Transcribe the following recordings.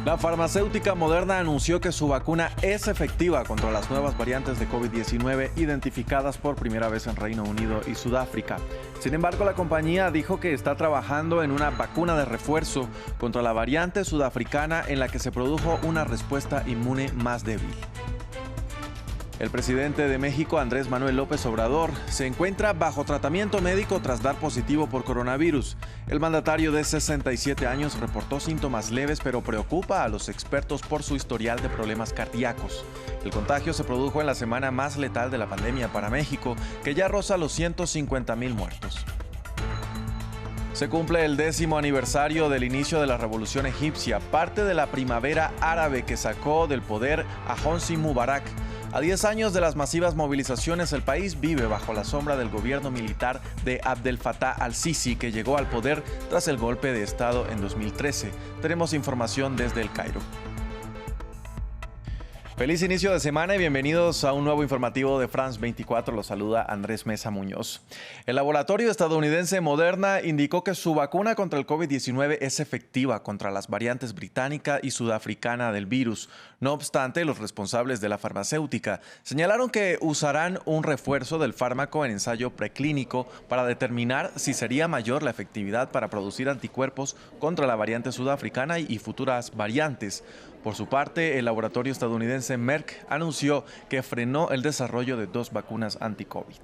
La farmacéutica Moderna anunció que su vacuna es efectiva contra las nuevas variantes de COVID-19 identificadas por primera vez en Reino Unido y Sudáfrica. Sin embargo, la compañía dijo que está trabajando en una vacuna de refuerzo contra la variante sudafricana en la que se produjo una respuesta inmune más débil. El presidente de México, Andrés Manuel López Obrador, se encuentra bajo tratamiento médico tras dar positivo por coronavirus. El mandatario de 67 años reportó síntomas leves, pero preocupa a los expertos por su historial de problemas cardíacos. El contagio se produjo en la semana más letal de la pandemia para México, que ya roza los 150,000 muertos. Se cumple el 10º aniversario del inicio de la Revolución Egipcia, parte de la primavera árabe que sacó del poder a Hosni Mubarak. A 10 años de las masivas movilizaciones, el país vive bajo la sombra del gobierno militar de Abdel Fattah al-Sisi, que llegó al poder tras el golpe de Estado en 2013. Tenemos información desde El Cairo. Feliz inicio de semana y bienvenidos a un nuevo informativo de France 24. Los saluda Andrés Mesa Muñoz. El laboratorio estadounidense Moderna indicó que su vacuna contra el COVID-19 es efectiva contra las variantes británica y sudafricana del virus. No obstante, los responsables de la farmacéutica señalaron que usarán un refuerzo del fármaco en ensayo preclínico para determinar si sería mayor la efectividad para producir anticuerpos contra la variante sudafricana y futuras variantes. Por su parte, el laboratorio estadounidense Merck anunció que frenó el desarrollo de 2 vacunas anti-COVID.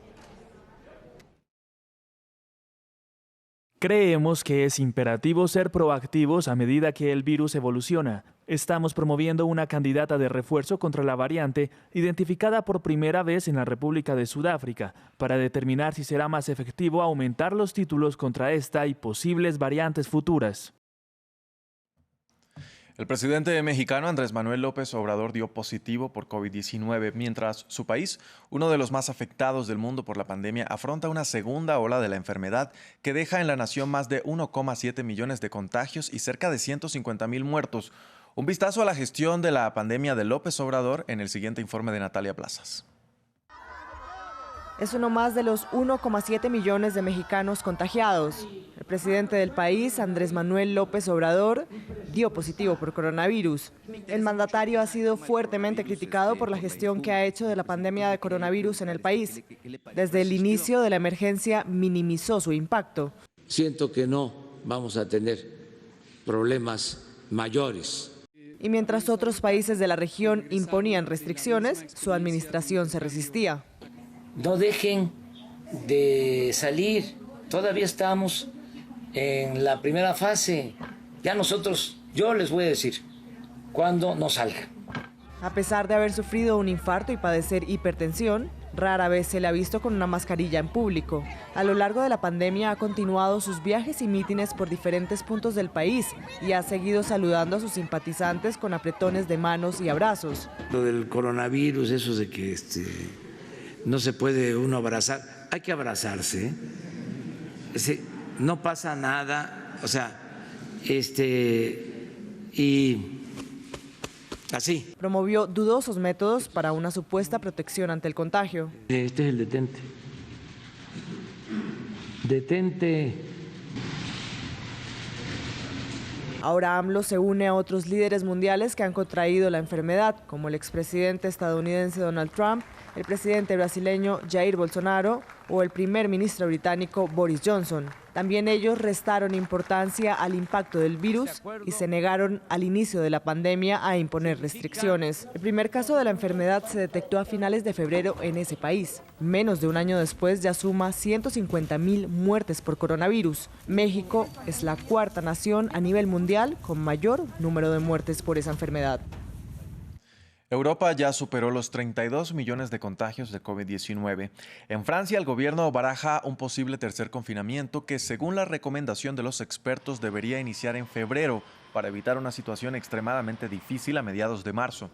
Creemos que es imperativo ser proactivos a medida que el virus evoluciona. Estamos promoviendo una candidata de refuerzo contra la variante identificada por primera vez en la República de Sudáfrica para determinar si será más efectivo aumentar los títulos contra esta y posibles variantes futuras. El presidente mexicano Andrés Manuel López Obrador dio positivo por COVID-19, mientras su país, uno de los más afectados del mundo por la pandemia, afronta una segunda ola de la enfermedad que deja en la nación más de 1,7 millones de contagios y cerca de 150,000 muertos. Un vistazo a la gestión de la pandemia de López Obrador en el siguiente informe de Natalia Plazas. Es uno más de los 1,7 millones de mexicanos contagiados. El presidente del país, Andrés Manuel López Obrador, dio positivo por coronavirus. El mandatario ha sido fuertemente criticado por la gestión que ha hecho de la pandemia de coronavirus en el país. Desde el inicio de la emergencia minimizó su impacto. Siento que no vamos a tener problemas mayores. Y mientras otros países de la región imponían restricciones, su administración se resistía. No dejen de salir, todavía estamos en la primera fase. Ya yo les voy a decir cuándo no salgan. A pesar de haber sufrido un infarto y padecer hipertensión, rara vez se le ha visto con una mascarilla en público. A lo largo de la pandemia ha continuado sus viajes y mítines por diferentes puntos del país y ha seguido saludando a sus simpatizantes con apretones de manos y abrazos. Lo del coronavirus, eso de que no se puede uno abrazar, hay que abrazarse, no pasa nada, y así. Promovió dudosos métodos para una supuesta protección ante el contagio. Este es el detente. Detente. Ahora AMLO se une a otros líderes mundiales que han contraído la enfermedad, como el expresidente estadounidense Donald Trump, el presidente brasileño Jair Bolsonaro o el primer ministro británico Boris Johnson. También ellos restaron importancia al impacto del virus y se negaron al inicio de la pandemia a imponer restricciones. El primer caso de la enfermedad se detectó a finales de febrero en ese país. Menos de un año después ya suma 150,000 muertes por coronavirus. México es la 4ª nación a nivel mundial con mayor número de muertes por esa enfermedad. Europa ya superó los 32 millones de contagios de COVID-19. En Francia, el gobierno baraja un posible tercer confinamiento que, según la recomendación de los expertos, debería iniciar en febrero para evitar una situación extremadamente difícil a mediados de marzo.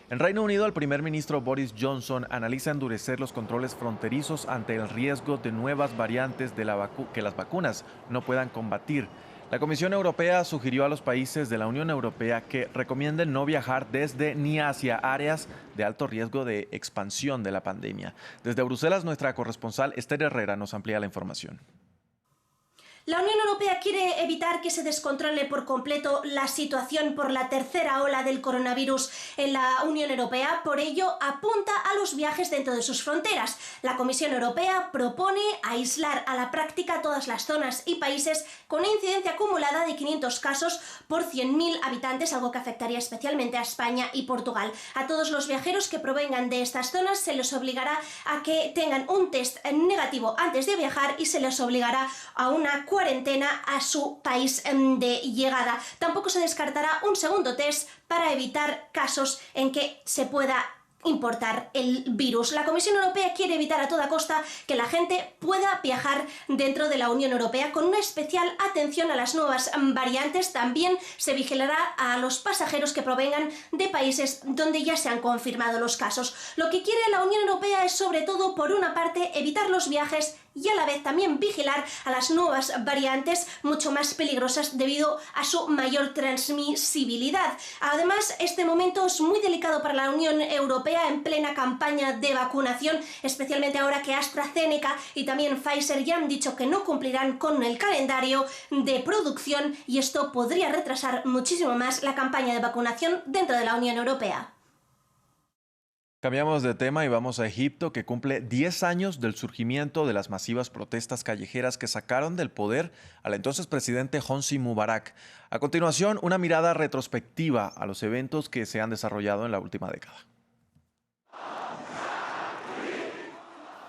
En Reino Unido, el primer ministro Boris Johnson analiza endurecer los controles fronterizos ante el riesgo de nuevas variantes que las vacunas no puedan combatir. La Comisión Europea sugirió a los países de la Unión Europea que recomienden no viajar desde ni hacia áreas de alto riesgo de expansión de la pandemia. Desde Bruselas, nuestra corresponsal Esther Herrera nos amplía la información. La Unión Europea quiere evitar que se descontrole por completo la situación por la tercera ola del coronavirus en la Unión Europea. Por ello, apunta a los viajes dentro de sus fronteras. La Comisión Europea propone aislar a la práctica todas las zonas y países con una incidencia acumulada de 500 casos por 100.000 habitantes, algo que afectaría especialmente a España y Portugal. A todos los viajeros que provengan de estas zonas se les obligará a que tengan un test negativo antes de viajar y se les obligará a una cuarentena a su país de llegada. Tampoco se descartará un segundo test para evitar casos en que se pueda importar el virus. La Comisión Europea quiere evitar a toda costa que la gente pueda viajar dentro de la Unión Europea, con una especial atención a las nuevas variantes. También se vigilará a los pasajeros que provengan de países donde ya se han confirmado los casos. Lo que quiere la Unión Europea es, sobre todo, por una parte, evitar los viajes y a la vez también vigilar a las nuevas variantes mucho más peligrosas debido a su mayor transmisibilidad. Además, este momento es muy delicado para la Unión Europea en plena campaña de vacunación, especialmente ahora que AstraZeneca y también Pfizer ya han dicho que no cumplirán con el calendario de producción, y esto podría retrasar muchísimo más la campaña de vacunación dentro de la Unión Europea. Cambiamos de tema y vamos a Egipto, que cumple 10 años del surgimiento de las masivas protestas callejeras que sacaron del poder al entonces presidente Hosni Mubarak. A continuación, una mirada retrospectiva a los eventos que se han desarrollado en la última década.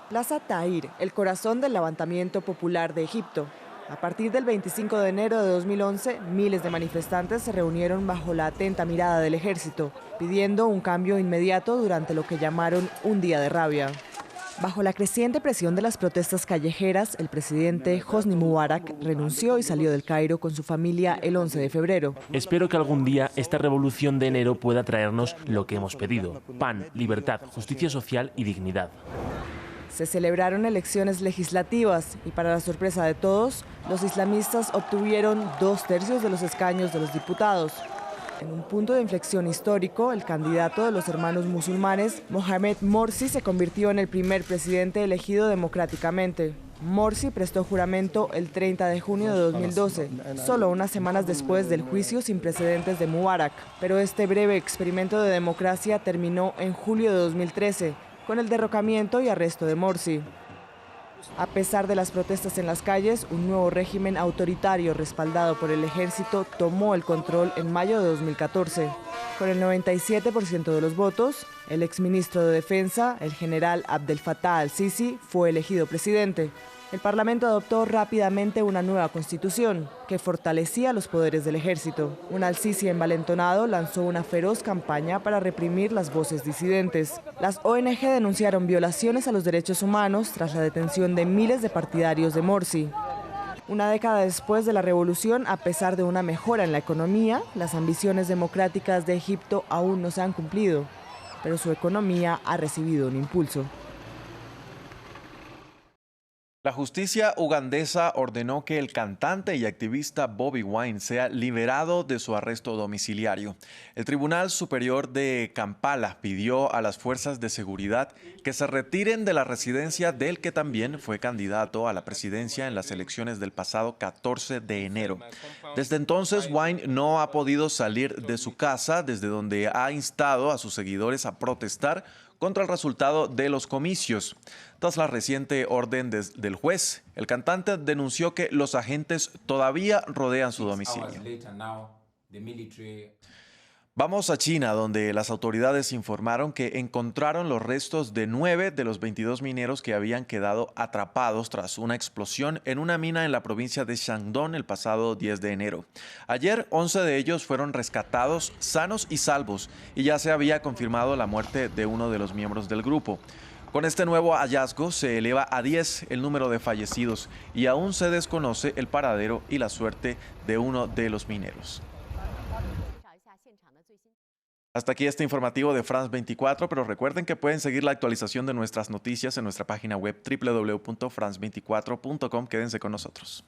Plaza Tahrir, el corazón del levantamiento popular de Egipto. A partir del 25 de enero de 2011, miles de manifestantes se reunieron bajo la atenta mirada del ejército, pidiendo un cambio inmediato durante lo que llamaron un día de rabia. Bajo la creciente presión de las protestas callejeras, el presidente Hosni Mubarak renunció y salió del Cairo con su familia el 11 de febrero. Espero que algún día esta revolución de enero pueda traernos lo que hemos pedido: pan, libertad, justicia social y dignidad. Se celebraron elecciones legislativas y, para la sorpresa de todos, los islamistas obtuvieron 2/3 de los escaños de los diputados. En un punto de inflexión histórico, el candidato de los hermanos musulmanes, Mohamed Morsi, se convirtió en el primer presidente elegido democráticamente. Morsi prestó juramento el 30 de junio de 2012, solo unas semanas después del juicio sin precedentes de Mubarak. Pero este breve experimento de democracia terminó en julio de 2013, con el derrocamiento y arresto de Morsi. A pesar de las protestas en las calles, un nuevo régimen autoritario respaldado por el ejército tomó el control en mayo de 2014. Con el 97% de los votos, el exministro de Defensa, el general Abdel Fattah al-Sisi, fue elegido presidente. El Parlamento adoptó rápidamente una nueva constitución que fortalecía los poderes del ejército. Un al-Sisi envalentonado lanzó una feroz campaña para reprimir las voces disidentes. Las ONG denunciaron violaciones a los derechos humanos tras la detención de miles de partidarios de Morsi. Una década después de la revolución, a pesar de una mejora en la economía, las ambiciones democráticas de Egipto aún no se han cumplido, pero su economía ha recibido un impulso. La justicia ugandesa ordenó que el cantante y activista Bobi Wine sea liberado de su arresto domiciliario. El Tribunal Superior de Kampala pidió a las fuerzas de seguridad que se retiren de la residencia del que también fue candidato a la presidencia en las elecciones del pasado 14 de enero. Desde entonces, Wine no ha podido salir de su casa, desde donde ha instado a sus seguidores a protestar contra el resultado de los comicios. Tras la reciente orden del juez, el cantante denunció que los agentes todavía rodean su domicilio. Vamos a China, donde las autoridades informaron que encontraron los restos de 9 de los 22 mineros que habían quedado atrapados tras una explosión en una mina en la provincia de Shandong el pasado 10 de enero. Ayer, 11 de ellos fueron rescatados sanos y salvos, y ya se había confirmado la muerte de uno de los miembros del grupo. Con este nuevo hallazgo se eleva a 10 el número de fallecidos y aún se desconoce el paradero y la suerte de uno de los mineros. Hasta aquí este informativo de France 24, pero recuerden que pueden seguir la actualización de nuestras noticias en nuestra página web www.france24.com. Quédense con nosotros.